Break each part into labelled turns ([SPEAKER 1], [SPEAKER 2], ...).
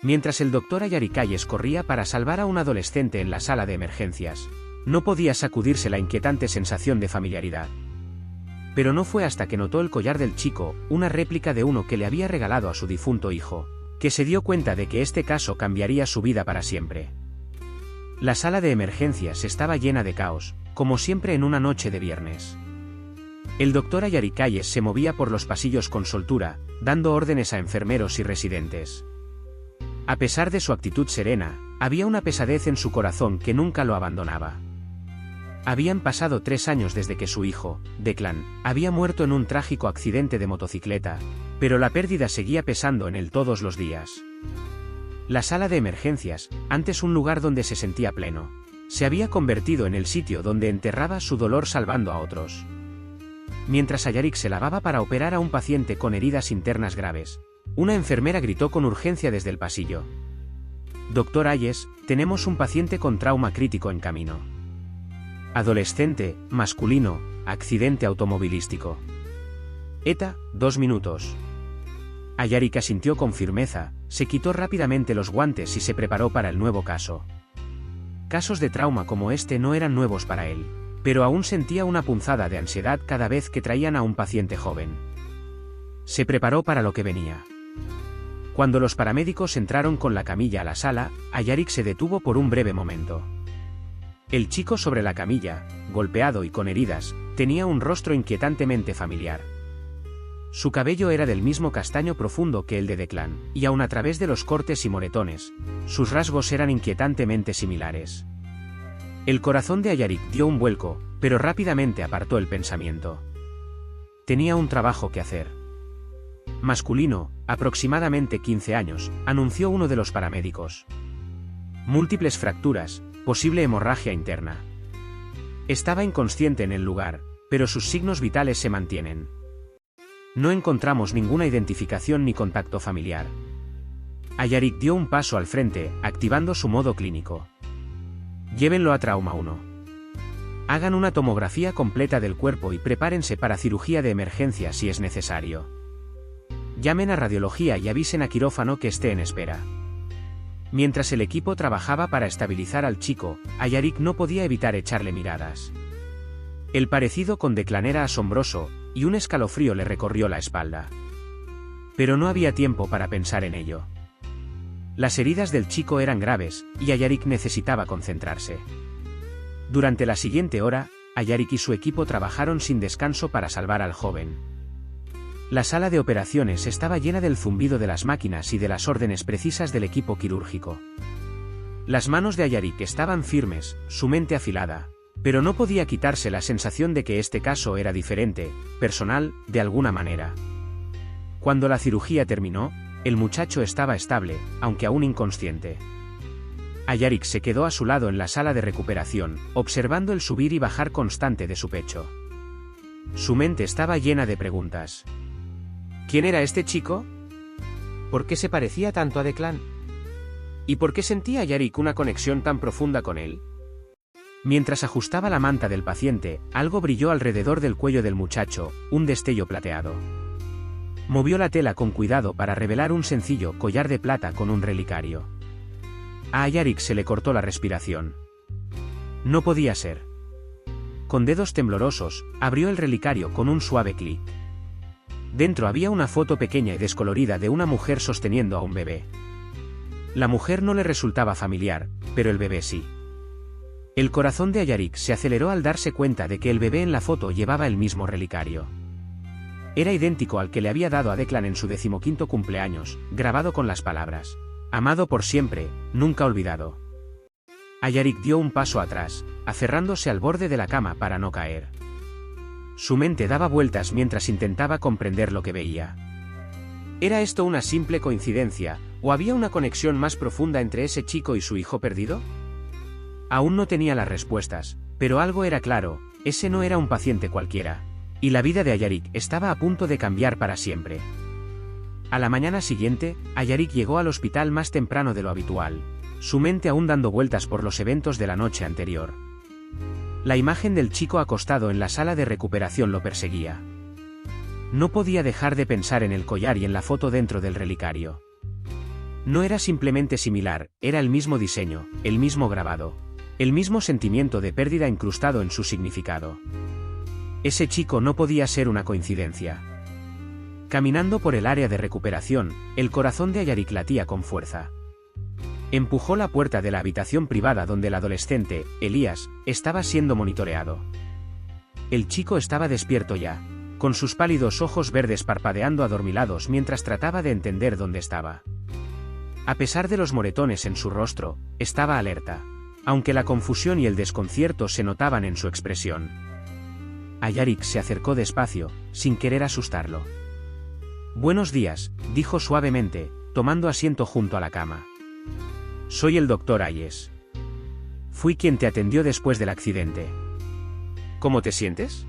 [SPEAKER 1] Mientras el doctor Ayaricalles corría para salvar a un adolescente en la sala de emergencias, no podía sacudirse la inquietante sensación de familiaridad. Pero no fue hasta que notó el collar del chico, una réplica de uno que le había regalado a su difunto hijo, que se dio cuenta de que este caso cambiaría su vida para siempre. La sala de emergencias estaba llena de caos, como siempre en una noche de viernes. El doctor Ayaricalles se movía por los pasillos con soltura, dando órdenes a enfermeros y residentes. A pesar de su actitud serena, había una pesadez en su corazón que nunca lo abandonaba. Habían pasado 3 años desde que su hijo, Declan, había muerto en un trágico accidente de motocicleta, pero la pérdida seguía pesando en él todos los días. La sala de emergencias, antes un lugar donde se sentía pleno, se había convertido en el sitio donde enterraba su dolor salvando a otros. Mientras Ayarik se lavaba para operar a un paciente con heridas internas graves, una enfermera gritó con urgencia desde el pasillo: «Doctor Ayes, tenemos un paciente con trauma crítico en camino. Adolescente, masculino, accidente automovilístico. ETA, 2 minutos». Ayarik asintió con firmeza, se quitó rápidamente los guantes y se preparó para el nuevo caso. Casos de trauma como este no eran nuevos para él, pero aún sentía una punzada de ansiedad cada vez que traían a un paciente joven. Se preparó para lo que venía. Cuando los paramédicos entraron con la camilla a la sala, Ayarik se detuvo por un breve momento. El chico sobre la camilla, golpeado y con heridas, tenía un rostro inquietantemente familiar. Su cabello era del mismo castaño profundo que el de Declan, y aun a través de los cortes y moretones, sus rasgos eran inquietantemente similares. El corazón de Ayarik dio un vuelco, pero rápidamente apartó el pensamiento. Tenía un trabajo que hacer. Masculino, aproximadamente 15 años, anunció uno de los paramédicos. Múltiples fracturas, posible hemorragia interna. Estaba inconsciente en el lugar, pero sus signos vitales se mantienen. No encontramos ninguna identificación ni contacto familiar. Ayarik dio un paso al frente, activando su modo clínico. Llévenlo a Trauma 1. Hagan una tomografía completa del cuerpo y prepárense para cirugía de emergencia si es necesario. Llamen a radiología y avisen a quirófano que esté en espera. Mientras el equipo trabajaba para estabilizar al chico, Ayarik no podía evitar echarle miradas. El parecido con Declan era asombroso, y un escalofrío le recorrió la espalda. Pero no había tiempo para pensar en ello. Las heridas del chico eran graves, y Ayarik necesitaba concentrarse. Durante la siguiente hora, Ayarik y su equipo trabajaron sin descanso para salvar al joven. La sala de operaciones estaba llena del zumbido de las máquinas y de las órdenes precisas del equipo quirúrgico. Las manos de Ayarik estaban firmes, su mente afilada, pero no podía quitarse la sensación de que este caso era diferente, personal, de alguna manera. Cuando la cirugía terminó, el muchacho estaba estable, aunque aún inconsciente. Ayarik se quedó a su lado en la sala de recuperación, observando el subir y bajar constante de su pecho. Su mente estaba llena de preguntas. ¿Quién era este chico? ¿Por qué se parecía tanto a Declan? ¿Y por qué sentía Ayarik una conexión tan profunda con él? Mientras ajustaba la manta del paciente, algo brilló alrededor del cuello del muchacho, un destello plateado. Movió la tela con cuidado para revelar un sencillo collar de plata con un relicario. A Ayarik se le cortó la respiración. No podía ser. Con dedos temblorosos, abrió el relicario con un suave clic. Dentro había una foto pequeña y descolorida de una mujer sosteniendo a un bebé. La mujer no le resultaba familiar, pero el bebé sí. El corazón de Ayarik se aceleró al darse cuenta de que el bebé en la foto llevaba el mismo relicario. Era idéntico al que le había dado a Declan en su 15º cumpleaños, grabado con las palabras: amado por siempre, nunca olvidado. Ayarik dio un paso atrás, aferrándose al borde de la cama para no caer. Su mente daba vueltas mientras intentaba comprender lo que veía. ¿Era esto una simple coincidencia, o había una conexión más profunda entre ese chico y su hijo perdido? Aún no tenía las respuestas, pero algo era claro: ese no era un paciente cualquiera. Y la vida de Ayarik estaba a punto de cambiar para siempre. A la mañana siguiente, Ayarik llegó al hospital más temprano de lo habitual, su mente aún dando vueltas por los eventos de la noche anterior. La imagen del chico acostado en la sala de recuperación lo perseguía. No podía dejar de pensar en el collar y en la foto dentro del relicario. No era simplemente similar, era el mismo diseño, el mismo grabado. El mismo sentimiento de pérdida incrustado en su significado. Ese chico no podía ser una coincidencia. Caminando por el área de recuperación, el corazón de Ayarik latía con fuerza. Empujó la puerta de la habitación privada donde el adolescente, Elías, estaba siendo monitoreado. El chico estaba despierto ya, con sus pálidos ojos verdes parpadeando adormilados mientras trataba de entender dónde estaba. A pesar de los moretones en su rostro, estaba alerta, aunque la confusión y el desconcierto se notaban en su expresión. Ayarik se acercó despacio, sin querer asustarlo. «Buenos días», dijo suavemente, tomando asiento junto a la cama. «Soy el Dr. Ayes. Fui quien te atendió después del accidente». «¿Cómo te sientes?».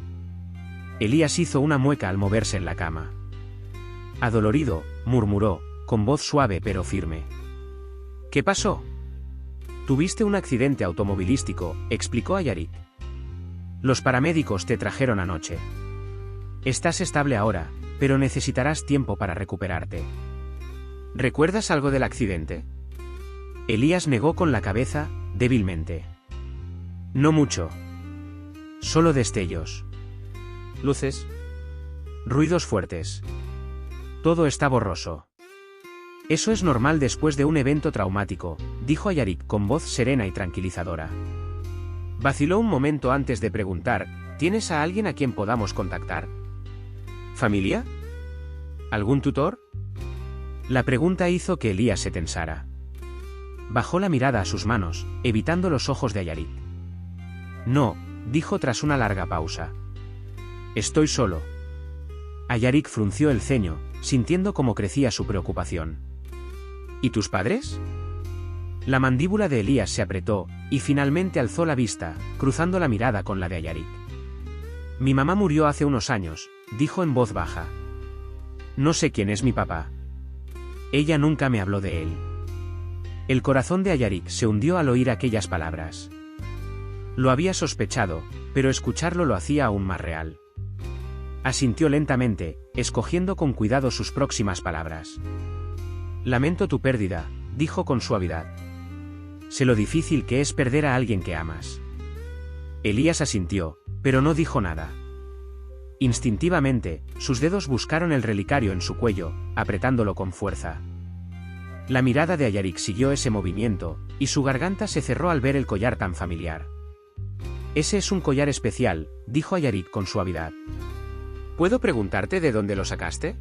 [SPEAKER 1] Elías hizo una mueca al moverse en la cama. Adolorido, murmuró, con voz suave pero firme. «¿Qué pasó?». «Tuviste un accidente automovilístico», explicó Ayarik. «Los paramédicos te trajeron anoche. Estás estable ahora, pero necesitarás tiempo para recuperarte». «¿Recuerdas algo del accidente?». Elías negó con la cabeza, débilmente. «No mucho. Solo destellos. Luces. Ruidos fuertes. Todo está borroso». «Eso es normal después de un evento traumático», dijo Ayarik con voz serena y tranquilizadora. Vaciló un momento antes de preguntar, ¿tienes a alguien a quien podamos contactar? ¿Familia? ¿Algún tutor? La pregunta hizo que Elías se tensara. Bajó la mirada a sus manos, evitando los ojos de Ayarik. «No», dijo tras una larga pausa. «Estoy solo». Ayarik frunció el ceño, sintiendo cómo crecía su preocupación. «¿Y tus padres?». La mandíbula de Elías se apretó, y finalmente alzó la vista, cruzando la mirada con la de Ayarik. «Mi mamá murió hace unos años», dijo en voz baja. «No sé quién es mi papá. Ella nunca me habló de él». El corazón de Ayarik se hundió al oír aquellas palabras. Lo había sospechado, pero escucharlo lo hacía aún más real. Asintió lentamente, escogiendo con cuidado sus próximas palabras. «Lamento tu pérdida», dijo con suavidad. «Sé lo difícil que es perder a alguien que amas». Elías asintió, pero no dijo nada. Instintivamente, sus dedos buscaron el relicario en su cuello, apretándolo con fuerza. La mirada de Ayarik siguió ese movimiento, y su garganta se cerró al ver el collar tan familiar. «Ese es un collar especial», dijo Ayarik con suavidad. «¿Puedo preguntarte de dónde lo sacaste?».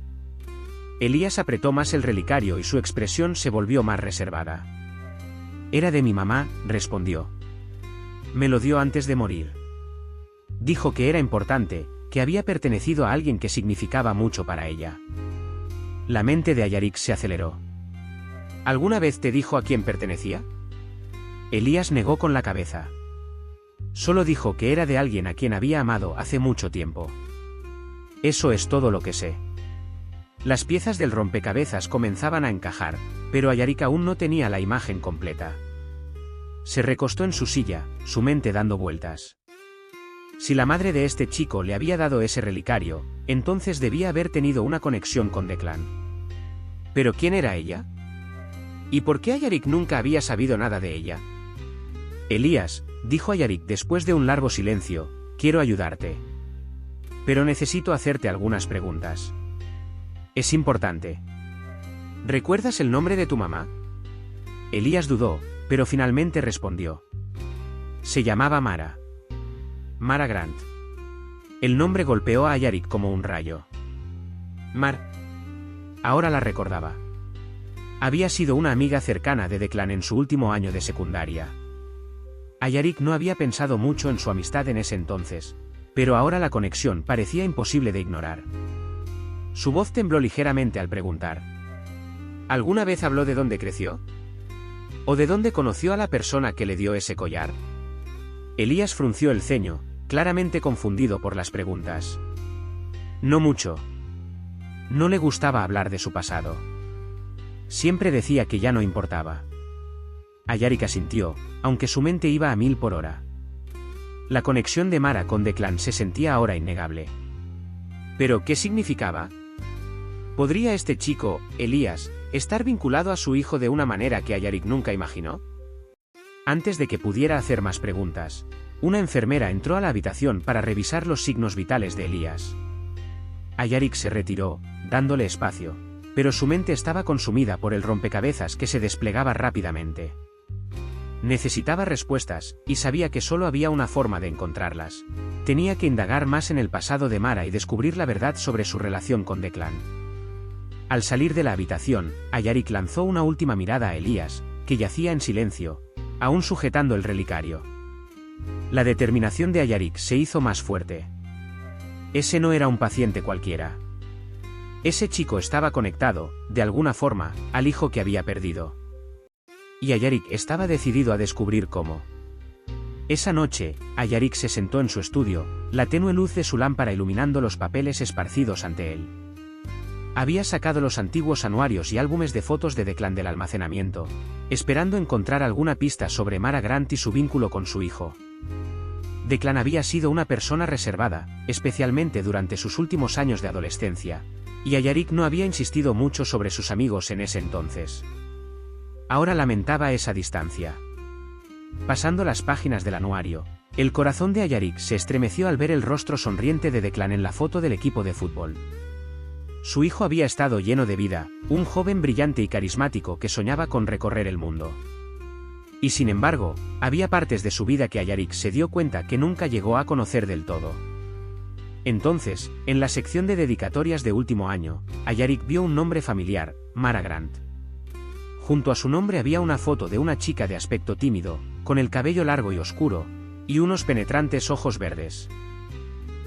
[SPEAKER 1] Elías apretó más el relicario y su expresión se volvió más reservada. «Era de mi mamá», respondió. «Me lo dio antes de morir. Dijo que era importante, que había pertenecido a alguien que significaba mucho para ella». La mente de Ayarik se aceleró. «¿Alguna vez te dijo a quién pertenecía?». Elías negó con la cabeza. «Solo dijo que era de alguien a quien había amado hace mucho tiempo. Eso es todo lo que sé». Las piezas del rompecabezas comenzaban a encajar, pero Ayarik aún no tenía la imagen completa. Se recostó en su silla, su mente dando vueltas. Si la madre de este chico le había dado ese relicario, entonces debía haber tenido una conexión con Declan. ¿Pero quién era ella? ¿Y por qué Ayarik nunca había sabido nada de ella? «Elías», dijo Ayarik después de un largo silencio, «quiero ayudarte. Pero necesito hacerte algunas preguntas. Es importante. ¿Recuerdas el nombre de tu mamá?». Elías dudó, pero finalmente respondió. «Se llamaba Mara. Mara Grant». El nombre golpeó a Ayarik como un rayo. Mar. Ahora la recordaba. Había sido una amiga cercana de Declan en su último año de secundaria. Ayarik no había pensado mucho en su amistad en ese entonces, pero ahora la conexión parecía imposible de ignorar. Su voz tembló ligeramente al preguntar. ¿Alguna vez habló de dónde creció? ¿O de dónde conoció a la persona que le dio ese collar? Elías frunció el ceño, claramente confundido por las preguntas. No mucho. No le gustaba hablar de su pasado. Siempre decía que ya no importaba. Ayarik asintió, aunque su mente iba a 1000 por hora. La conexión de Mara con Declan se sentía ahora innegable. ¿Pero qué significaba? ¿Podría este chico, Elías, Estar vinculado a su hijo de una manera que Ayarik nunca imaginó. Antes de que pudiera hacer más preguntas, una enfermera entró a la habitación para revisar los signos vitales de Elías. Ayarik se retiró, dándole espacio, pero su mente estaba consumida por el rompecabezas que se desplegaba rápidamente. Necesitaba respuestas, y sabía que solo había una forma de encontrarlas. Tenía que indagar más en el pasado de Mara y descubrir la verdad sobre su relación con Declan. Al salir de la habitación, Ayarik lanzó una última mirada a Elías, que yacía en silencio, aún sujetando el relicario. La determinación de Ayarik se hizo más fuerte. Ese no era un paciente cualquiera. Ese chico estaba conectado, de alguna forma, al hijo que había perdido. Y Ayarik estaba decidido a descubrir cómo. Esa noche, Ayarik se sentó en su estudio, la tenue luz de su lámpara iluminando los papeles esparcidos ante él. Había sacado los antiguos anuarios y álbumes de fotos de Declan del almacenamiento, esperando encontrar alguna pista sobre Mara Grant y su vínculo con su hijo. Declan había sido una persona reservada, especialmente durante sus últimos años de adolescencia, y Ayarik no había insistido mucho sobre sus amigos en ese entonces. Ahora lamentaba esa distancia. Pasando las páginas del anuario, el corazón de Ayarik se estremeció al ver el rostro sonriente de Declan en la foto del equipo de fútbol. Su hijo había estado lleno de vida, un joven brillante y carismático que soñaba con recorrer el mundo. Y sin embargo, había partes de su vida que Ayarik se dio cuenta que nunca llegó a conocer del todo. Entonces, en la sección de dedicatorias de último año, Ayarik vio un nombre familiar, Mara Grant. Junto a su nombre había una foto de una chica de aspecto tímido, con el cabello largo y oscuro, y unos penetrantes ojos verdes.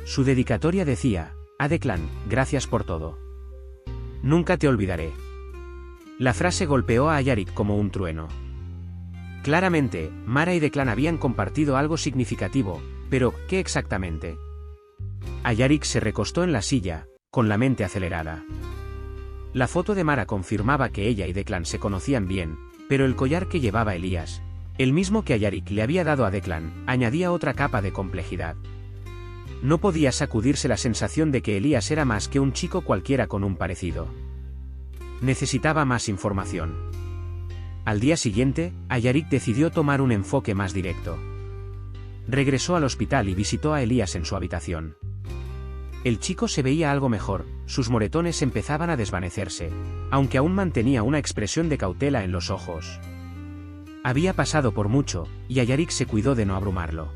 [SPEAKER 1] Su dedicatoria decía: a Declan, gracias por todo. Nunca te olvidaré. La frase golpeó a Ayarik como un trueno. Claramente, Mara y Declan habían compartido algo significativo, pero, ¿qué exactamente? Ayarik se recostó en la silla, con la mente acelerada. La foto de Mara confirmaba que ella y Declan se conocían bien, pero el collar que llevaba Elías, el mismo que Ayarik le había dado a Declan, añadía otra capa de complejidad. No podía sacudirse la sensación de que Elías era más que un chico cualquiera con un parecido. Necesitaba más información. Al día siguiente, Ayarik decidió tomar un enfoque más directo. Regresó al hospital y visitó a Elías en su habitación. El chico se veía algo mejor, sus moretones empezaban a desvanecerse, aunque aún mantenía una expresión de cautela en los ojos. Había pasado por mucho, y Ayarik se cuidó de no abrumarlo.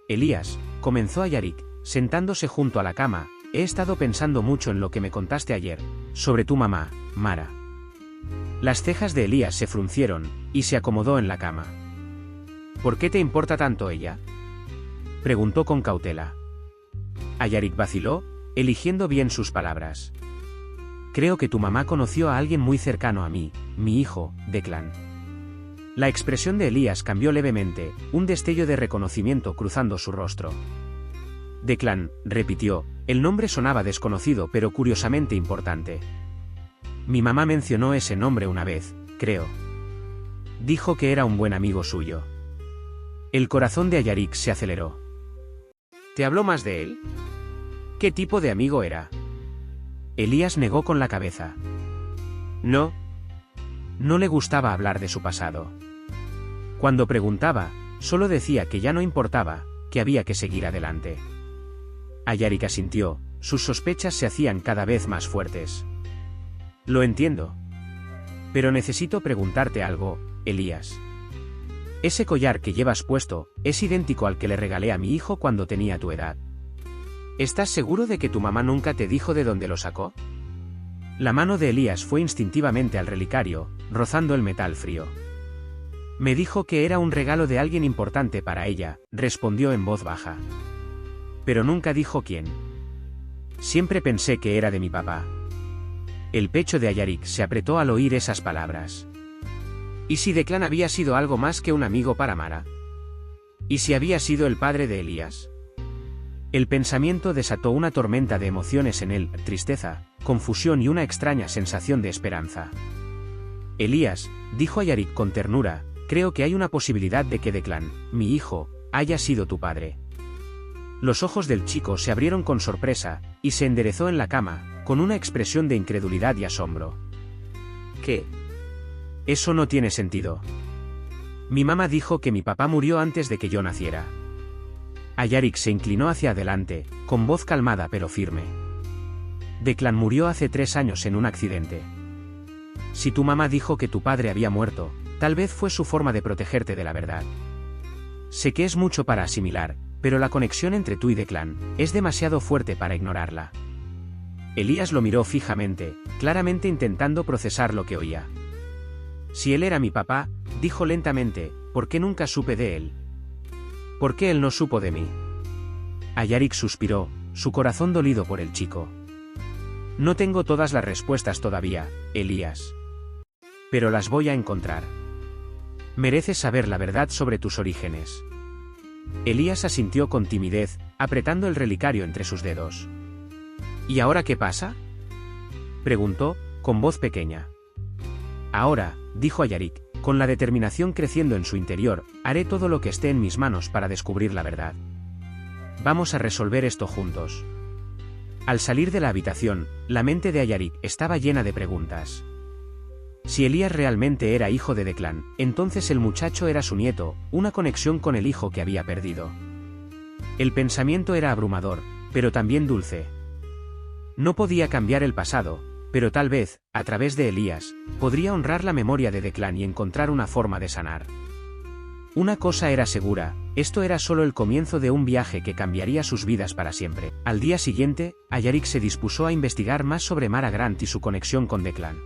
[SPEAKER 1] Elías, comenzó Ayarik, sentándose junto a la cama, he estado pensando mucho en lo que me contaste ayer, sobre tu mamá, Mara. Las cejas de Elías se fruncieron, y se acomodó en la cama. ¿Por qué te importa tanto ella? Preguntó con cautela. Ayarik vaciló, eligiendo bien sus palabras. Creo que tu mamá conoció a alguien muy cercano a mí, mi hijo, Declan. La expresión de Elías cambió levemente, un destello de reconocimiento cruzando su rostro. Declan, repitió, el nombre sonaba desconocido pero curiosamente importante. Mi mamá mencionó ese nombre una vez, creo. Dijo que era un buen amigo suyo. El corazón de Ayarik se aceleró. ¿Te habló más de él? ¿Qué tipo de amigo era? Elías negó con la cabeza. No. No le gustaba hablar de su pasado. Cuando preguntaba, solo decía que ya no importaba, que había que seguir adelante. Ayarik asintió, sus sospechas se hacían cada vez más fuertes. Lo entiendo. Pero necesito preguntarte algo, Elías. Ese collar que llevas puesto, es idéntico al que le regalé a mi hijo cuando tenía tu edad. ¿Estás seguro de que tu mamá nunca te dijo de dónde lo sacó? La mano de Elías fue instintivamente al relicario, rozando el metal frío. Me dijo que era un regalo de alguien importante para ella, respondió en voz baja. Pero nunca dijo quién. Siempre pensé que era de mi papá. El pecho de Ayarik se apretó al oír esas palabras. ¿Y si Declan había sido algo más que un amigo para Mara? ¿Y si había sido el padre de Elías? El pensamiento desató una tormenta de emociones en él, tristeza, confusión y una extraña sensación de esperanza. Elías, dijo Ayarik con ternura, creo que hay una posibilidad de que Declan, mi hijo, haya sido tu padre. Los ojos del chico se abrieron con sorpresa, y se enderezó en la cama, con una expresión de incredulidad y asombro. ¿Qué? Eso no tiene sentido. Mi mamá dijo que mi papá murió antes de que yo naciera. Ayarik se inclinó hacia adelante, con voz calmada pero firme. Declan murió hace 3 años en un accidente. Si tu mamá dijo que tu padre había muerto, tal vez fue su forma de protegerte de la verdad. Sé que es mucho para asimilar, pero la conexión entre tú y Declan es demasiado fuerte para ignorarla. Elías lo miró fijamente, claramente intentando procesar lo que oía. Si él era mi papá, dijo lentamente, ¿por qué nunca supe de él? ¿Por qué él no supo de mí? Ayarik suspiró, su corazón dolido por el chico. No tengo todas las respuestas todavía, Elías. Pero las voy a encontrar. Mereces saber la verdad sobre tus orígenes. Elías asintió con timidez, apretando el relicario entre sus dedos. ¿Y ahora qué pasa?, preguntó, con voz pequeña. Ahora, dijo Ayarik, con la determinación creciendo en su interior, haré todo lo que esté en mis manos para descubrir la verdad. Vamos a resolver esto juntos. Al salir de la habitación, la mente de Ayarik estaba llena de preguntas. Si Elías realmente era hijo de Declan, entonces el muchacho era su nieto, una conexión con el hijo que había perdido. El pensamiento era abrumador, pero también dulce. No podía cambiar el pasado, pero tal vez, a través de Elías, podría honrar la memoria de Declan y encontrar una forma de sanar. Una cosa era segura, esto era solo el comienzo de un viaje que cambiaría sus vidas para siempre. Al día siguiente, Ayarik se dispuso a investigar más sobre Mara Grant y su conexión con Declan.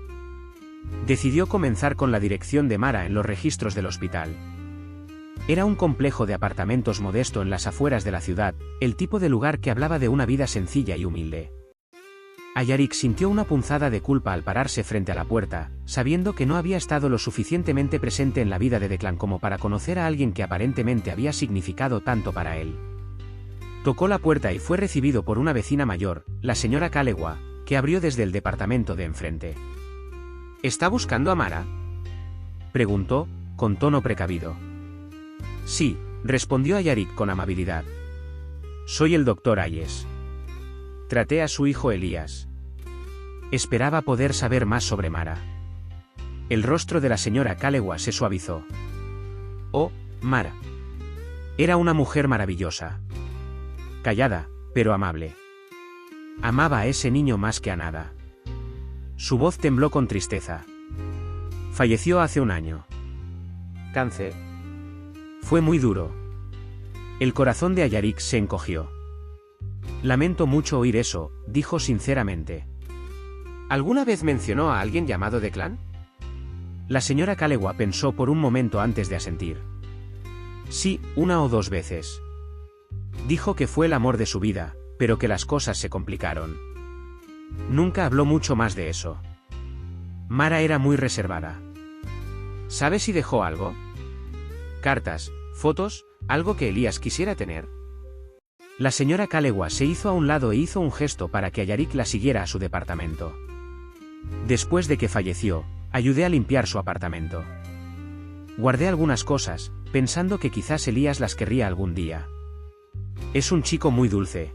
[SPEAKER 1] Decidió comenzar con la dirección de Mara en los registros del hospital. Era un complejo de apartamentos modesto en las afueras de la ciudad, el tipo de lugar que hablaba de una vida sencilla y humilde. Ayarik sintió una punzada de culpa al pararse frente a la puerta, sabiendo que no había estado lo suficientemente presente en la vida de Declan como para conocer a alguien que aparentemente había significado tanto para él. Tocó la puerta y fue recibido por una vecina mayor, la señora Kalewa, que abrió desde el departamento de enfrente. ¿Está buscando a Mara?, preguntó, con tono precavido. Sí, respondió Ayarik con amabilidad. Soy el doctor Ayes. Traté a su hijo Elías. Esperaba poder saber más sobre Mara. El rostro de la señora Kalewa se suavizó. Oh, Mara. Era una mujer maravillosa. Callada, pero amable. Amaba a ese niño más que a nada. Su voz tembló con tristeza. Falleció hace 1 año. Cáncer. Fue muy duro. El corazón de Ayarik se encogió. Lamento mucho oír eso, dijo sinceramente. ¿Alguna vez mencionó a alguien llamado Declan? La señora Kalewa pensó por un momento antes de asentir. Sí, 1 o 2 veces. Dijo que fue el amor de su vida, pero que las cosas se complicaron. Nunca habló mucho más de eso. Mara era muy reservada. ¿Sabes si dejó algo? Cartas, fotos, algo que Elías quisiera tener. La señora Kalewa se hizo a un lado e hizo un gesto para que Ayarik la siguiera a su departamento. Después de que falleció, ayudé a limpiar su apartamento. Guardé algunas cosas, pensando que quizás Elías las querría algún día. Es un chico muy dulce.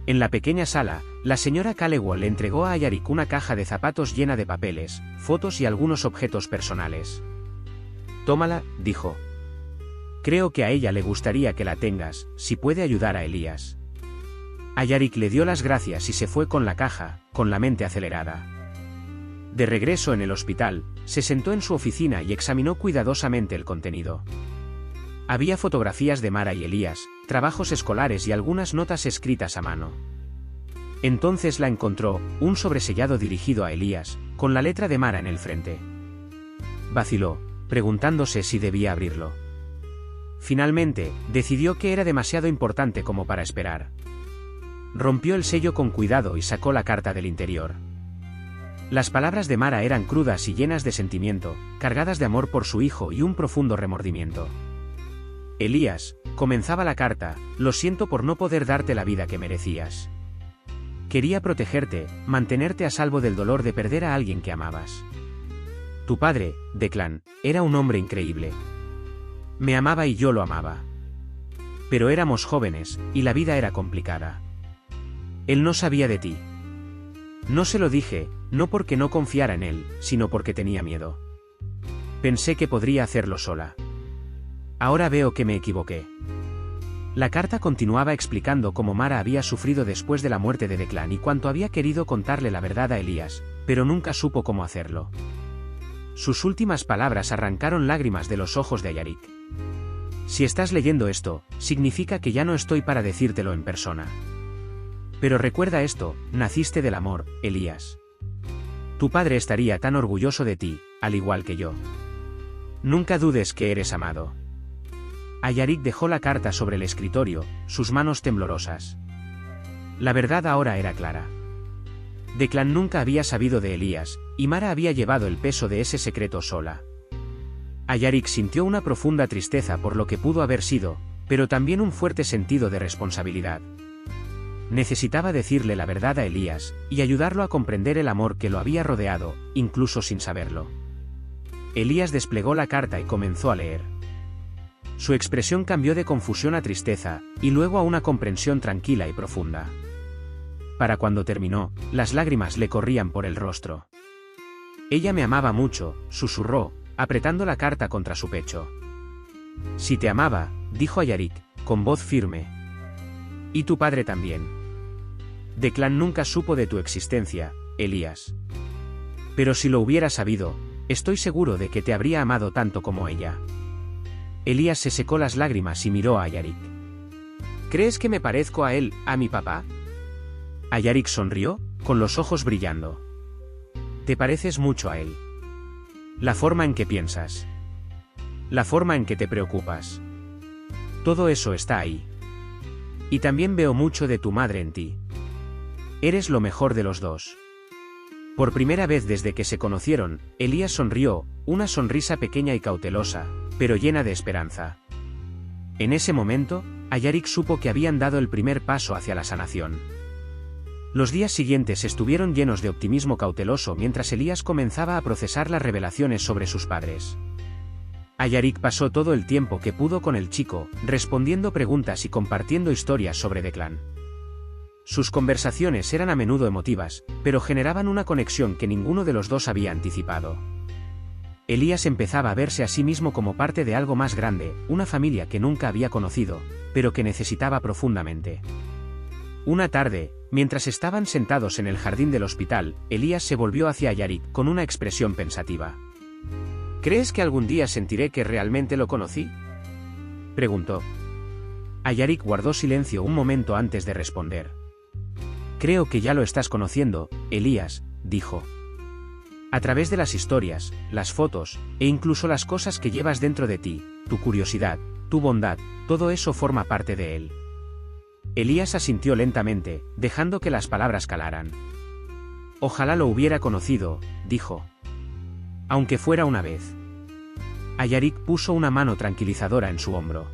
[SPEAKER 1] En la pequeña sala, la señora Kalewa le entregó a Ayarik una caja de zapatos llena de papeles, fotos y algunos objetos personales. Tómala, dijo. Creo que a ella le gustaría que la tengas, si puede ayudar a Elías. Ayarik le dio las gracias y se fue con la caja, con la mente acelerada. De regreso en el hospital, se sentó en su oficina y examinó cuidadosamente el contenido. Había fotografías de Mara y Elías, trabajos escolares y algunas notas escritas a mano. Entonces la encontró, un sobresellado dirigido a Elías, con la letra de Mara en el frente. Vaciló, preguntándose si debía abrirlo. Finalmente, decidió que era demasiado importante como para esperar. Rompió el sello con cuidado y sacó la carta del interior. Las palabras de Mara eran crudas y llenas de sentimiento, cargadas de amor por su hijo y un profundo remordimiento. Elías, comenzaba la carta, lo siento por no poder darte la vida que merecías. Quería protegerte, mantenerte a salvo del dolor de perder a alguien que amabas. Tu padre, Declan, era un hombre increíble. Me amaba y yo lo amaba. Pero éramos jóvenes, y la vida era complicada. Él no sabía de ti. No se lo dije, No porque no confiara en él, sino porque tenía miedo. Pensé que podría hacerlo sola. Ahora veo que me equivoqué. La carta continuaba explicando cómo Mara había sufrido después de la muerte de Declan y cuánto había querido contarle la verdad a Elías, pero nunca supo cómo hacerlo. Sus últimas palabras arrancaron lágrimas de los ojos de Ayarik. Si estás leyendo esto, significa que ya no estoy para decírtelo en persona. Pero recuerda esto, naciste del amor, Elías. Tu padre estaría tan orgulloso de ti, al igual que yo. Nunca dudes que eres amado. Ayarik dejó la carta sobre el escritorio, sus manos temblorosas. La verdad ahora era clara. Declan nunca había sabido de Elías, y Mara había llevado el peso de ese secreto sola. Ayarik sintió una profunda tristeza por lo que pudo haber sido, pero también un fuerte sentido de responsabilidad. Necesitaba decirle la verdad a Elías, y ayudarlo a comprender el amor que lo había rodeado, incluso sin saberlo. Elías desplegó la carta y comenzó a leer. Su expresión cambió de confusión a tristeza, y luego a una comprensión tranquila y profunda. Para cuando terminó, las lágrimas le corrían por el rostro. Ella me amaba mucho, susurró, apretando la carta contra su pecho. Si te amaba, dijo Ayarik, con voz firme. Y tu padre también. Declan nunca supo de tu existencia, Elías. Pero si lo hubiera sabido, estoy seguro de que te habría amado tanto como ella. Elías se secó las lágrimas y miró a Ayarik. ¿Crees que me parezco a él, a mi papá? Ayarik sonrió, con los ojos brillando. Te pareces mucho a él. La forma en que piensas. La forma en que te preocupas. Todo eso está ahí. Y también veo mucho de tu madre en ti. Eres lo mejor de los dos. Por primera vez desde que se conocieron, Elías sonrió, una sonrisa pequeña y cautelosa, pero llena de esperanza. En ese momento, Ayarik supo que habían dado el primer paso hacia la sanación. Los días siguientes estuvieron llenos de optimismo cauteloso mientras Elías comenzaba a procesar las revelaciones sobre sus padres. Ayarik pasó todo el tiempo que pudo con el chico, respondiendo preguntas y compartiendo historias sobre Declan. Sus conversaciones eran a menudo emotivas, pero generaban una conexión que ninguno de los dos había anticipado. Elías empezaba a verse a sí mismo como parte de algo más grande, una familia que nunca había conocido, pero que necesitaba profundamente. Una tarde, mientras estaban sentados en el jardín del hospital, Elías se volvió hacia Ayarik con una expresión pensativa. ¿Crees que algún día sentiré que realmente lo conocí?, preguntó. Ayarik guardó silencio un momento antes de responder. Creo que ya lo estás conociendo, Elías, dijo. A través de las historias, las fotos, e incluso las cosas que llevas dentro de ti, tu curiosidad, tu bondad, todo eso forma parte de él. Elías asintió lentamente, dejando que las palabras calaran. Ojalá lo hubiera conocido, dijo. Aunque fuera una vez. Ayarik puso una mano tranquilizadora en su hombro.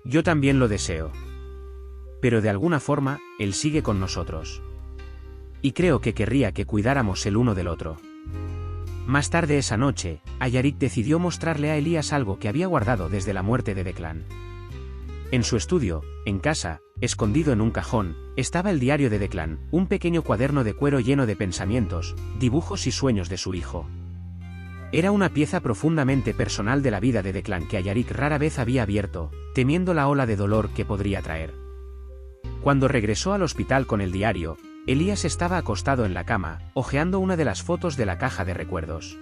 [SPEAKER 1] Yo también lo deseo. Pero de alguna forma, él sigue con nosotros. Y creo que querría que cuidáramos el uno del otro. Más tarde esa noche, Ayarik decidió mostrarle a Elías algo que había guardado desde la muerte de Declan. En su estudio, en casa, escondido en un cajón, estaba el diario de Declan, un pequeño cuaderno de cuero lleno de pensamientos, dibujos y sueños de su hijo. Era una pieza profundamente personal de la vida de Declan que Ayarik rara vez había abierto, temiendo la ola de dolor que podría traer. Cuando regresó al hospital con el diario, Elías estaba acostado en la cama, hojeando una de las fotos de la caja de recuerdos.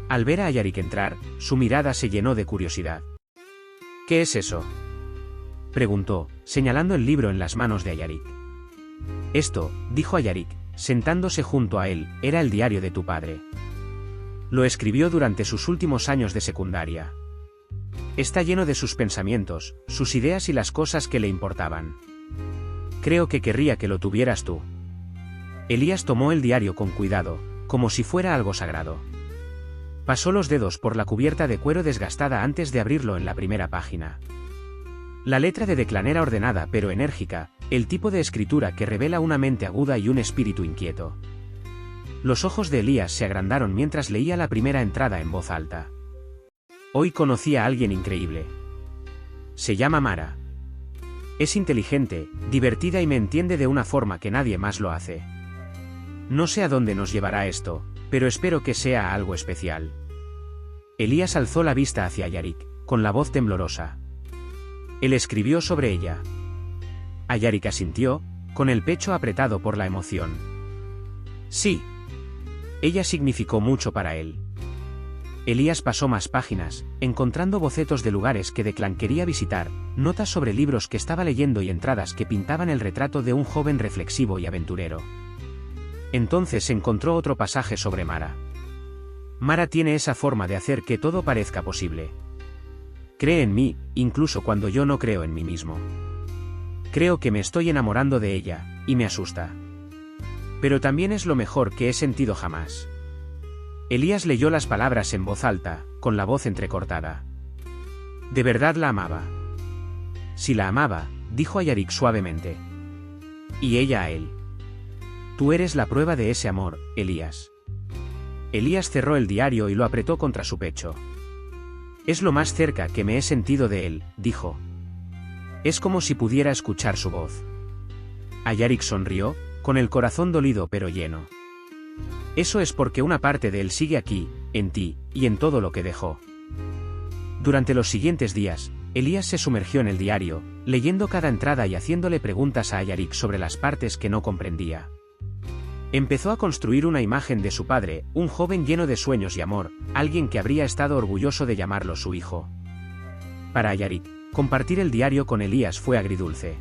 [SPEAKER 1] Al ver a Ayarik entrar, su mirada se llenó de curiosidad. ¿Qué es eso?, preguntó, señalando el libro en las manos de Ayarik. Esto, dijo Ayarik, sentándose junto a él, era el diario de tu padre. Lo escribió durante sus últimos años de secundaria. Está lleno de sus pensamientos, sus ideas y las cosas que le importaban. Creo que querría que lo tuvieras tú. Elías tomó el diario con cuidado, como si fuera algo sagrado. Pasó los dedos por la cubierta de cuero desgastada antes de abrirlo en la primera página. La letra de Declan era ordenada pero enérgica, el tipo de escritura que revela una mente aguda y un espíritu inquieto. Los ojos de Elías se agrandaron mientras leía la primera entrada en voz alta. Hoy conocí a alguien increíble. Se llama Mara. Es inteligente, divertida y me entiende de una forma que nadie más lo hace. No sé a dónde nos llevará esto, pero espero que sea algo especial. Elías alzó la vista hacia Ayarik, con la voz temblorosa. Él escribió sobre ella. Ayarik asintió, con el pecho apretado por la emoción. Sí. Ella significó mucho para él. Elías pasó más páginas, encontrando bocetos de lugares que Declan quería visitar, notas sobre libros que estaba leyendo y entradas que pintaban el retrato de un joven reflexivo y aventurero. Entonces encontró otro pasaje sobre Mara. Mara tiene esa forma de hacer que todo parezca posible. Cree en mí, incluso cuando yo no creo en mí mismo. Creo que me estoy enamorando de ella, y me asusta. Pero también es lo mejor que he sentido jamás. Elías leyó las palabras en voz alta, con la voz entrecortada. De verdad la amaba. Si la amaba, dijo Ayarik suavemente. Y ella a él. Tú eres la prueba de ese amor, Elías. Elías cerró el diario y lo apretó contra su pecho. Es lo más cerca que me he sentido de él, dijo. Es como si pudiera escuchar su voz. Ayarik sonrió, con el corazón dolido pero lleno. Eso es porque una parte de él sigue aquí, en ti, y en todo lo que dejó. Durante los siguientes días, Elías se sumergió en el diario, leyendo cada entrada y haciéndole preguntas a Ayarik sobre las partes que no comprendía. Empezó a construir una imagen de su padre, un joven lleno de sueños y amor, alguien que habría estado orgulloso de llamarlo su hijo. Para Ayarik, compartir el diario con Elías fue agridulce.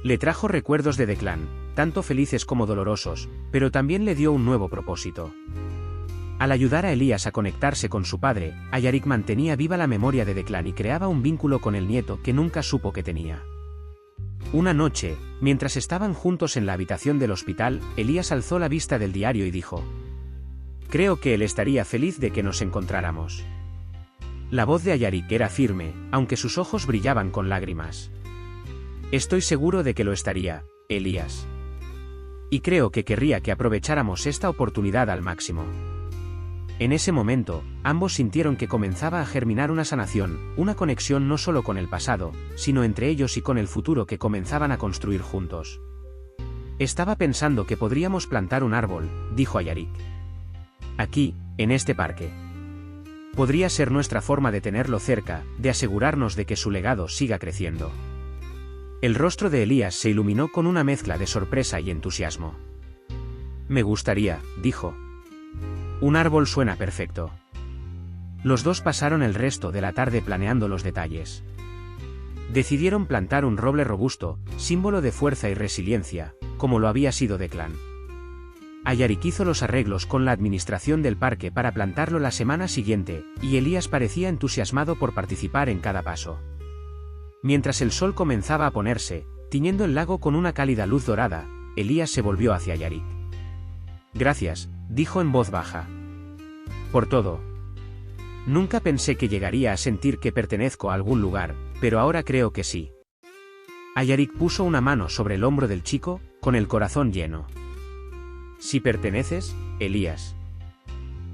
[SPEAKER 1] Le trajo recuerdos de Declan, tanto felices como dolorosos, pero también le dio un nuevo propósito. Al ayudar a Elías a conectarse con su padre, Ayarik mantenía viva la memoria de Declan y creaba un vínculo con el nieto que nunca supo que tenía. Una noche, mientras estaban juntos en la habitación del hospital, Elías alzó la vista del diario y dijo: Creo que él estaría feliz de que nos encontráramos. La voz de Ayarik era firme, aunque sus ojos brillaban con lágrimas. Estoy seguro de que lo estaría, Elías. Y creo que querría que aprovecháramos esta oportunidad al máximo. En ese momento, ambos sintieron que comenzaba a germinar una sanación, una conexión no solo con el pasado, sino entre ellos y con el futuro que comenzaban a construir juntos. Estaba pensando que podríamos plantar un árbol, dijo Ayarik. Aquí, en este parque. Podría ser nuestra forma de tenerlo cerca, de asegurarnos de que su legado siga creciendo. El rostro de Elías se iluminó con una mezcla de sorpresa y entusiasmo. Me gustaría, dijo. Un árbol suena perfecto. Los dos pasaron el resto de la tarde planeando los detalles. Decidieron plantar un roble robusto, símbolo de fuerza y resiliencia, como lo había sido Declan. Ayarik hizo los arreglos con la administración del parque para plantarlo la semana siguiente, y Elías parecía entusiasmado por participar en cada paso. Mientras el sol comenzaba a ponerse, tiñendo el lago con una cálida luz dorada, Elías se volvió hacia Ayarik. Gracias, dijo en voz baja. Por todo. Nunca pensé que llegaría a sentir que pertenezco a algún lugar, pero ahora creo que sí. Ayarik puso una mano sobre el hombro del chico, con el corazón lleno. Si perteneces, Elías.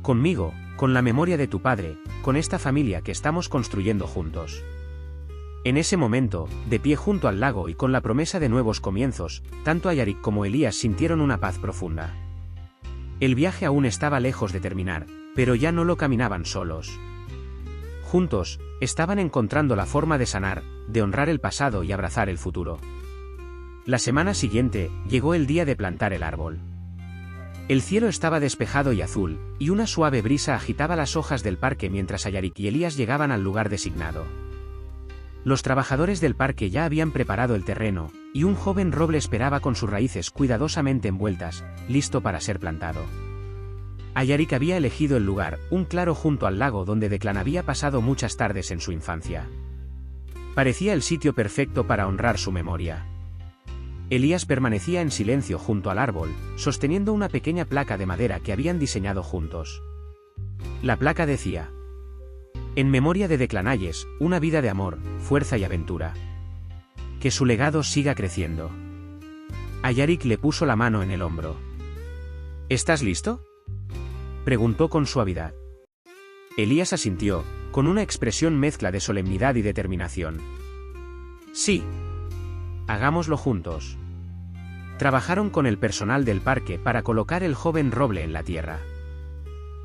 [SPEAKER 1] Conmigo, con la memoria de tu padre, con esta familia que estamos construyendo juntos. En ese momento, de pie junto al lago y con la promesa de nuevos comienzos, tanto Ayarik como Elías sintieron una paz profunda. El viaje aún estaba lejos de terminar, pero ya no lo caminaban solos. Juntos, estaban encontrando la forma de sanar, de honrar el pasado y abrazar el futuro. La semana siguiente, llegó el día de plantar el árbol. El cielo estaba despejado y azul, y una suave brisa agitaba las hojas del parque mientras Ayarik y Elías llegaban al lugar designado. Los trabajadores del parque ya habían preparado el terreno, y un joven roble esperaba con sus raíces cuidadosamente envueltas, listo para ser plantado. Ayarik había elegido el lugar, un claro junto al lago donde Declan había pasado muchas tardes en su infancia. Parecía el sitio perfecto para honrar su memoria. Elías permanecía en silencio junto al árbol, sosteniendo una pequeña placa de madera que habían diseñado juntos. La placa decía: En memoria de Declan Hayes, una vida de amor, fuerza y aventura. Que su legado siga creciendo. Ayarik le puso la mano en el hombro. ¿Estás listo?, preguntó con suavidad. Elías asintió, con una expresión mezcla de solemnidad y determinación. Sí. Hagámoslo juntos. Trabajaron con el personal del parque para colocar el joven roble en la tierra.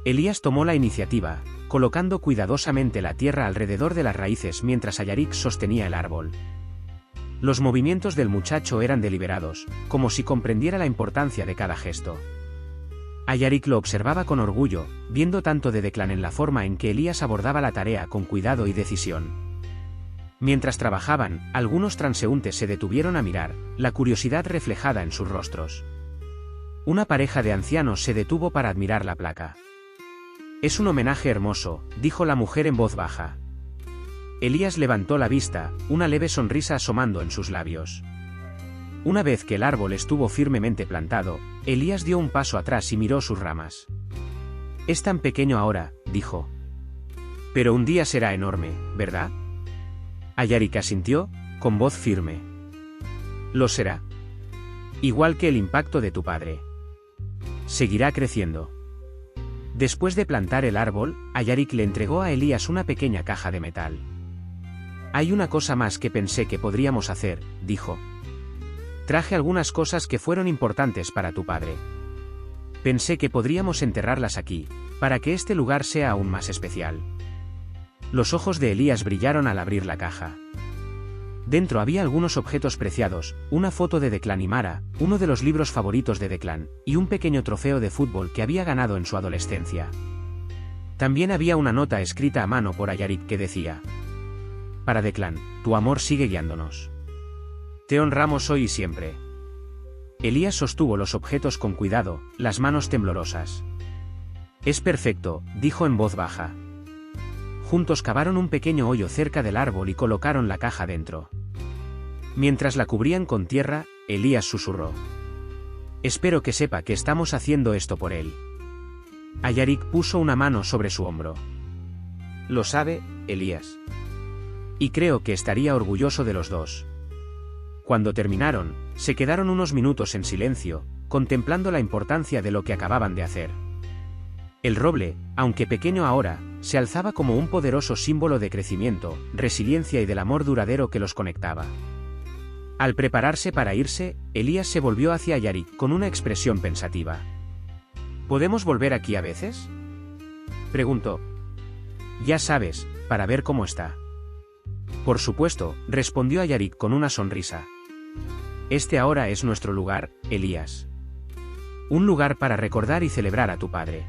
[SPEAKER 1] Elías tomó la iniciativa, colocando cuidadosamente la tierra alrededor de las raíces mientras Ayarik sostenía el árbol. Los movimientos del muchacho eran deliberados, como si comprendiera la importancia de cada gesto. Ayarik lo observaba con orgullo, viendo tanto de Declan en la forma en que Elías abordaba la tarea con cuidado y decisión. Mientras trabajaban, algunos transeúntes se detuvieron a mirar, la curiosidad reflejada en sus rostros. Una pareja de ancianos se detuvo para admirar la placa. «Es un homenaje hermoso», dijo la mujer en voz baja. Elías levantó la vista, una leve sonrisa asomando en sus labios. Una vez que el árbol estuvo firmemente plantado, Elías dio un paso atrás y miró sus ramas. «Es tan pequeño ahora», dijo. «Pero un día será enorme, ¿verdad?» Ayarik asintió, con voz firme. «Lo será. Igual que el impacto de tu padre. Seguirá creciendo». Después de plantar el árbol, Ayarik le entregó a Elías una pequeña caja de metal. «Hay una cosa más que pensé que podríamos hacer», dijo. «Traje algunas cosas que fueron importantes para tu padre. Pensé que podríamos enterrarlas aquí, para que este lugar sea aún más especial». Los ojos de Elías brillaron al abrir la caja. Dentro había algunos objetos preciados, una foto de Declan y Mara, uno de los libros favoritos de Declan, y un pequeño trofeo de fútbol que había ganado en su adolescencia. También había una nota escrita a mano por Ayarik que decía: «Para Declan, tu amor sigue guiándonos. Te honramos hoy y siempre». Elías sostuvo los objetos con cuidado, las manos temblorosas. «Es perfecto», dijo en voz baja. Juntos cavaron un pequeño hoyo cerca del árbol y colocaron la caja dentro. Mientras la cubrían con tierra, Elías susurró: «Espero que sepa que estamos haciendo esto por él». Ayarik puso una mano sobre su hombro. «Lo sabe, Elías. Y creo que estaría orgulloso de los dos». Cuando terminaron, se quedaron unos minutos en silencio, contemplando la importancia de lo que acababan de hacer. El roble, aunque pequeño ahora, se alzaba como un poderoso símbolo de crecimiento, resiliencia y del amor duradero que los conectaba. Al prepararse para irse, Elías se volvió hacia Ayarik con una expresión pensativa. «¿Podemos volver aquí a veces?», preguntó. «Ya sabes, para ver cómo está». «Por supuesto», respondió Ayarik con una sonrisa. «Este ahora es nuestro lugar, Elías. Un lugar para recordar y celebrar a tu padre».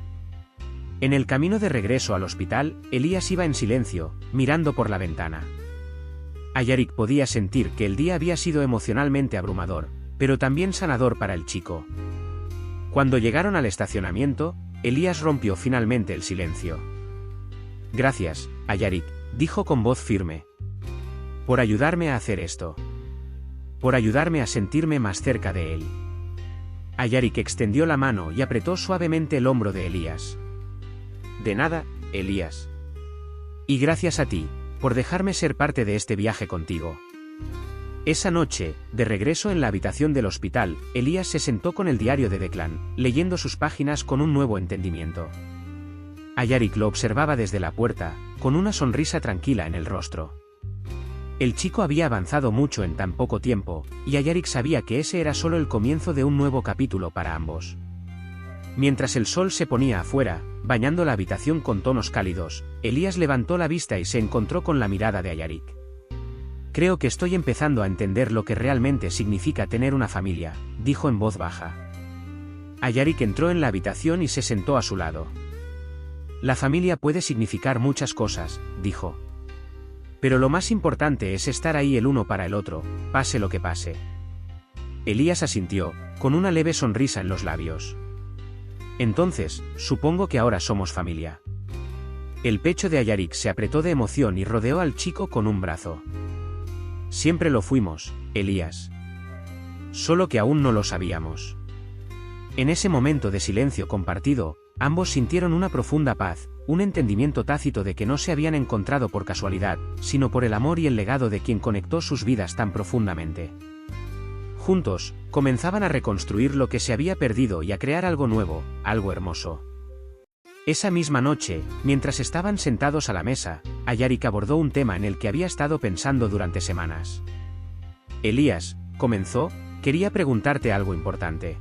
[SPEAKER 1] En el camino de regreso al hospital, Elías iba en silencio, mirando por la ventana. Ayarik podía sentir que el día había sido emocionalmente abrumador, pero también sanador para el chico. Cuando llegaron al estacionamiento, Elías rompió finalmente el silencio. «Gracias, Ayarik», dijo con voz firme. «Por ayudarme a hacer esto. Por ayudarme a sentirme más cerca de él». Ayarik extendió la mano y apretó suavemente el hombro de Elías. «De nada, Elías. Y gracias a ti, por dejarme ser parte de este viaje contigo». Esa noche, de regreso en la habitación del hospital, Elías se sentó con el diario de Declan, leyendo sus páginas con un nuevo entendimiento. Ayarik lo observaba desde la puerta, con una sonrisa tranquila en el rostro. El chico había avanzado mucho en tan poco tiempo, y Ayarik sabía que ese era solo el comienzo de un nuevo capítulo para ambos. Mientras el sol se ponía afuera, bañando la habitación con tonos cálidos, Elías levantó la vista y se encontró con la mirada de Ayarik. «Creo que estoy empezando a entender lo que realmente significa tener una familia», dijo en voz baja. Ayarik entró en la habitación y se sentó a su lado. «La familia puede significar muchas cosas», dijo. «Pero lo más importante es estar ahí el uno para el otro, pase lo que pase». Elías asintió, con una leve sonrisa en los labios. «Entonces, supongo que ahora somos familia». El pecho de Ayarik se apretó de emoción y rodeó al chico con un brazo. «Siempre lo fuimos, Elías. Solo que aún no lo sabíamos». En ese momento de silencio compartido, ambos sintieron una profunda paz, un entendimiento tácito de que no se habían encontrado por casualidad, sino por el amor y el legado de quien conectó sus vidas tan profundamente. Juntos, comenzaban a reconstruir lo que se había perdido y a crear algo nuevo, algo hermoso. Esa misma noche, mientras estaban sentados a la mesa, Ayarik abordó un tema en el que había estado pensando durante semanas. «Elías», comenzó, Quería preguntarte algo importante.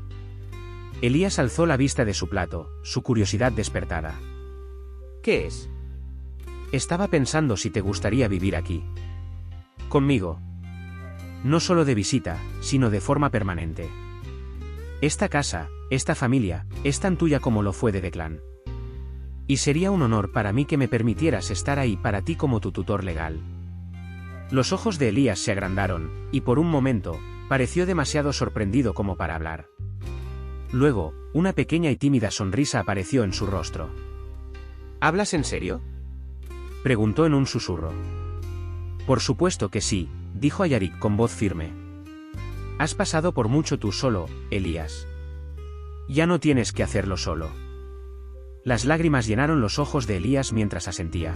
[SPEAKER 1] Elías alzó la vista de su plato, su curiosidad despertada.
[SPEAKER 2] ¿Qué es?
[SPEAKER 1] Estaba pensando si te gustaría vivir aquí. Conmigo. No solo de visita, sino de forma permanente. Esta casa, esta familia, es tan tuya como lo fue de Declan. Y sería un honor para mí que me permitieras estar ahí para ti como tu tutor legal. Los ojos de Elías se agrandaron, y por un momento, pareció demasiado sorprendido como para hablar. Luego, una pequeña y tímida sonrisa apareció en su rostro.
[SPEAKER 2] ¿Hablas en serio?
[SPEAKER 1] Preguntó en un susurro. Por supuesto que sí, dijo Ayarik con voz firme. Has pasado por mucho tú solo, Elías. Ya no tienes que hacerlo solo. Las lágrimas llenaron los ojos de Elías mientras asentía.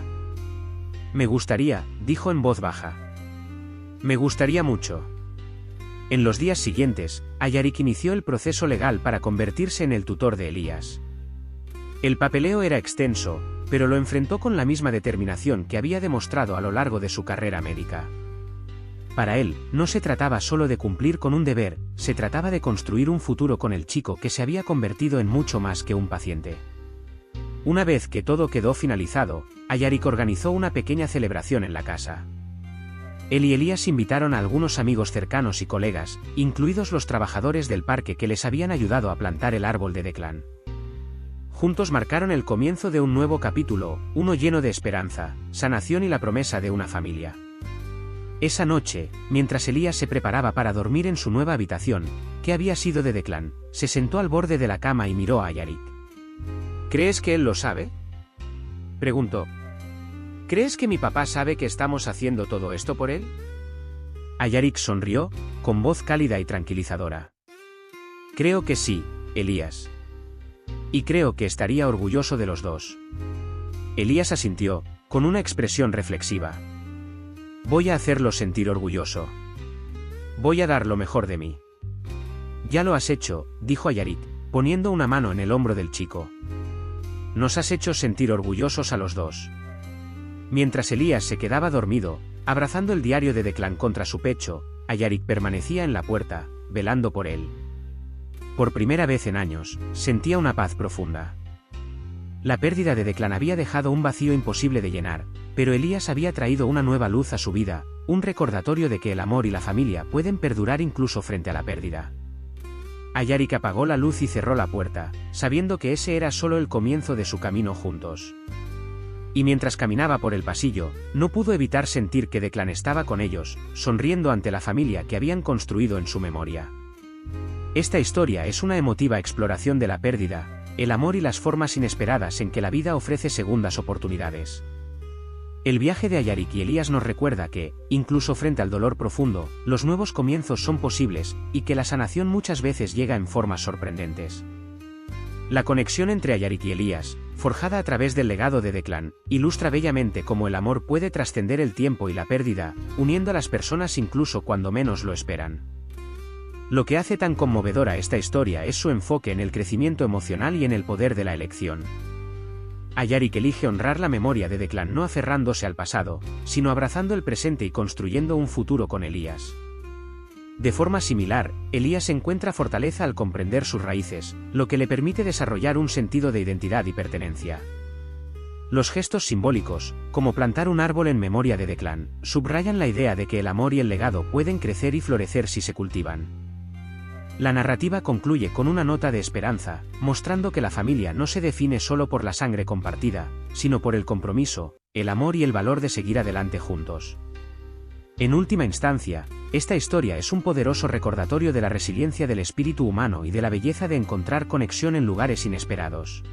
[SPEAKER 1] Me gustaría, dijo en voz baja. Me gustaría mucho. En los días siguientes, Ayarik inició el proceso legal para convertirse en el tutor de Elías. El papeleo era extenso, pero lo enfrentó con la misma determinación que había demostrado a lo largo de su carrera médica. Para él, no se trataba solo de cumplir con un deber, se trataba de construir un futuro con el chico que se había convertido en mucho más que un paciente. Una vez que todo quedó finalizado, Ayarik organizó una pequeña celebración en la casa. Él y Elías invitaron a algunos amigos cercanos y colegas, incluidos los trabajadores del parque que les habían ayudado a plantar el árbol de Declan. Juntos marcaron el comienzo de un nuevo capítulo, uno lleno de esperanza, sanación y la promesa de una familia. Esa noche, mientras Elías se preparaba para dormir en su nueva habitación, que había sido de Declan, se sentó al borde de la cama y miró a Ayarik.
[SPEAKER 2] ¿Crees que él lo sabe?
[SPEAKER 1] Preguntó.
[SPEAKER 2] ¿Crees que mi papá sabe que estamos haciendo todo esto por él?
[SPEAKER 1] Ayarik sonrió, con voz cálida y tranquilizadora. Creo que sí, Elías. Y creo que estaría orgulloso de los dos. Elías asintió, con una expresión reflexiva. Voy a hacerlo sentir orgulloso. Voy a dar lo mejor de mí. Ya lo has hecho, dijo Ayarik, poniendo una mano en el hombro del chico. Nos has hecho sentir orgullosos a los dos. Mientras Elías se quedaba dormido, abrazando el diario de Declan contra su pecho, Ayarik permanecía en la puerta, velando por él. Por primera vez en años, sentía una paz profunda. La pérdida de Declan había dejado un vacío imposible de llenar, pero Elías había traído una nueva luz a su vida, un recordatorio de que el amor y la familia pueden perdurar incluso frente a la pérdida. Ayarik apagó la luz y cerró la puerta, sabiendo que ese era solo el comienzo de su camino juntos. Y mientras caminaba por el pasillo, no pudo evitar sentir que Declan estaba con ellos, sonriendo ante la familia que habían construido en su memoria. Esta historia es una emotiva exploración de la pérdida, el amor y las formas inesperadas en que la vida ofrece segundas oportunidades. El viaje de Ayarik y Elías nos recuerda que, incluso frente al dolor profundo, los nuevos comienzos son posibles, y que la sanación muchas veces llega en formas sorprendentes. La conexión entre Ayarik y Elías, forjada a través del legado de Declan, ilustra bellamente cómo el amor puede trascender el tiempo y la pérdida, uniendo a las personas incluso cuando menos lo esperan. Lo que hace tan conmovedora esta historia es su enfoque en el crecimiento emocional y en el poder de la elección. Ayarik elige honrar la memoria de Declan no aferrándose al pasado, sino abrazando el presente y construyendo un futuro con Elías. De forma similar, Elías encuentra fortaleza al comprender sus raíces, lo que le permite desarrollar un sentido de identidad y pertenencia. Los gestos simbólicos, como plantar un árbol en memoria de Declan, subrayan la idea de que el amor y el legado pueden crecer y florecer si se cultivan. La narrativa concluye con una nota de esperanza, mostrando que la familia no se define solo por la sangre compartida, sino por el compromiso, el amor y el valor de seguir adelante juntos. En última instancia, esta historia es un poderoso recordatorio de la resiliencia del espíritu humano y de la belleza de encontrar conexión en lugares inesperados.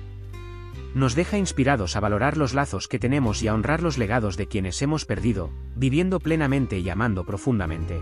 [SPEAKER 1] Nos deja inspirados a valorar los lazos que tenemos y a honrar los legados de quienes hemos perdido, viviendo plenamente y amando profundamente.